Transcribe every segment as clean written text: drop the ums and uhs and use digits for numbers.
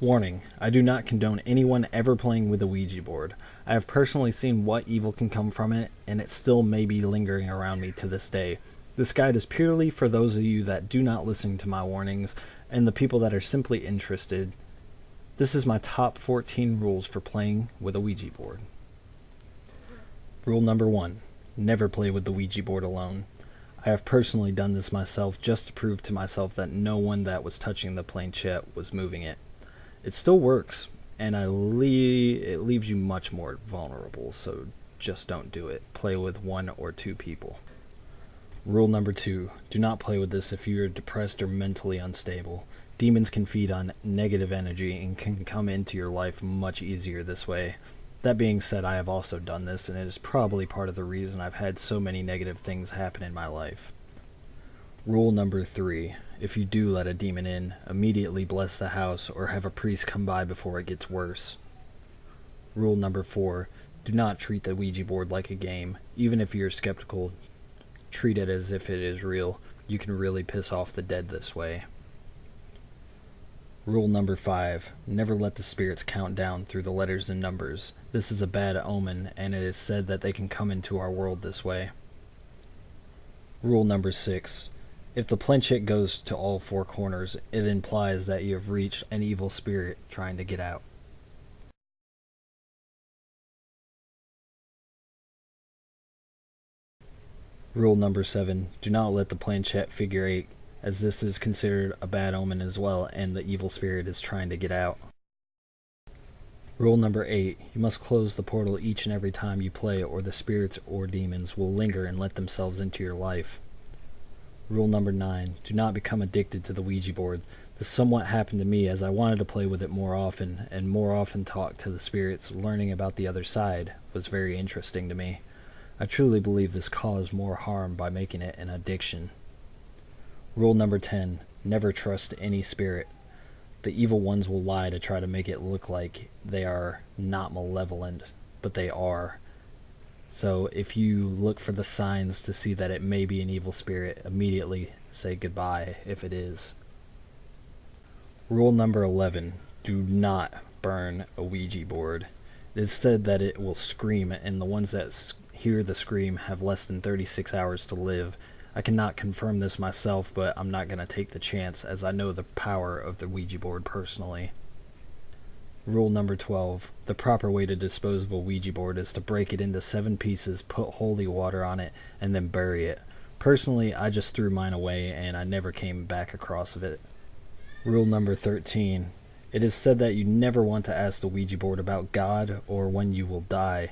Warning, I do not condone anyone ever playing with a Ouija board. I have personally seen what evil can come from it, and it still may be lingering around me to this day. This guide is purely for those of you that do not listen to my warnings, and the people that are simply interested. This is my top 14 rules for playing with a Ouija board. Rule number 1. Never play with the Ouija board alone. I have personally done this myself just to prove to myself that no one that was touching the planchette was moving it. It still works, and it leaves you much more vulnerable, so just don't do it. Play with 1 or 2 people. Rule number 2. Do not play with this if you are depressed or mentally unstable. Demons can feed on negative energy and can come into your life much easier this way. That being said, I have also done this, and it is probably part of the reason I've had so many negative things happen in my life. Rule number 3. If you do let a demon in, immediately bless the house or have a priest come by before it gets worse. Rule number 4. Do not treat the Ouija board like a game. Even if you're skeptical, treat it as if it is real. You can really piss off the dead this way. Rule number 5. Never let the spirits count down through the letters and numbers. This is a bad omen, and it is said that they can come into our world this way. Rule number 6. If the planchette goes to all 4 corners, it implies that you have reached an evil spirit trying to get out. Rule number 7. Do not let the planchette figure 8, as this is considered a bad omen as well, and the evil spirit is trying to get out. Rule number 8. You must close the portal each and every time you play, or the spirits or demons will linger and let themselves into your life. Rule number 9. Do not become addicted to the Ouija board. This somewhat happened to me as I wanted to play with it more often, and more often talk to the spirits. Learning about the other side was very interesting to me. I truly believe this caused more harm by making it an addiction. Rule number 10. Never trust any spirit. The evil ones will lie to try to make it look like they are not malevolent, but they are. So if you look for the signs to see that it may be an evil spirit, immediately say goodbye if it is. Rule number 11. Do not burn a Ouija board. It is said that it will scream, and the ones that hear the scream have less than 36 hours to live. I cannot confirm this myself, but I'm not going to take the chance as I know the power of the Ouija board personally. Rule number 12. The proper way to dispose of a Ouija board is to break it into 7 pieces, put holy water on it, and then bury it. Personally, I just threw mine away and I never came back across of it. Rule number 13. It is said that you never want to ask the Ouija board about God or when you will die.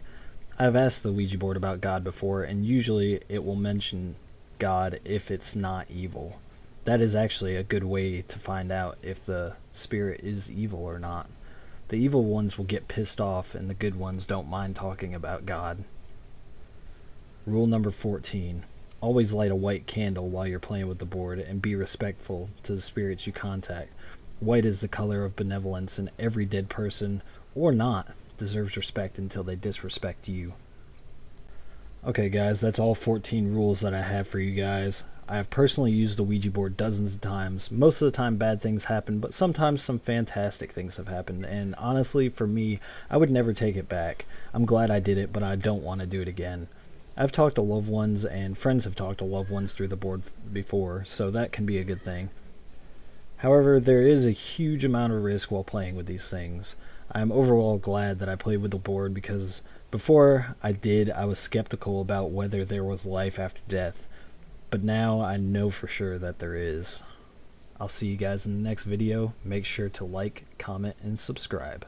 I have asked the Ouija board about God before, and usually it will mention God if it's not evil. That is actually a good way to find out if the spirit is evil or not. The evil ones will get pissed off, and the good ones don't mind talking about God. Rule number 14. Always light a white candle while you're playing with the board, and be respectful to the spirits you contact. White is the color of benevolence, and every dead person, or not, deserves respect until they disrespect you. Okay guys, that's all 14 rules that I have for you guys. I have personally used the Ouija board dozens of times. Most of the time bad things happen, but sometimes some fantastic things have happened, and honestly for me, I would never take it back. I'm glad I did it, but I don't want to do it again. I've talked to loved ones, and friends have talked to loved ones through the board before, so that can be a good thing. However, there is a huge amount of risk while playing with these things. I am overall glad that I played with the board because before I did, I was skeptical about whether there was life after death. But now I know for sure that there is. I'll see you guys in the next video. Make sure to like, comment, and subscribe.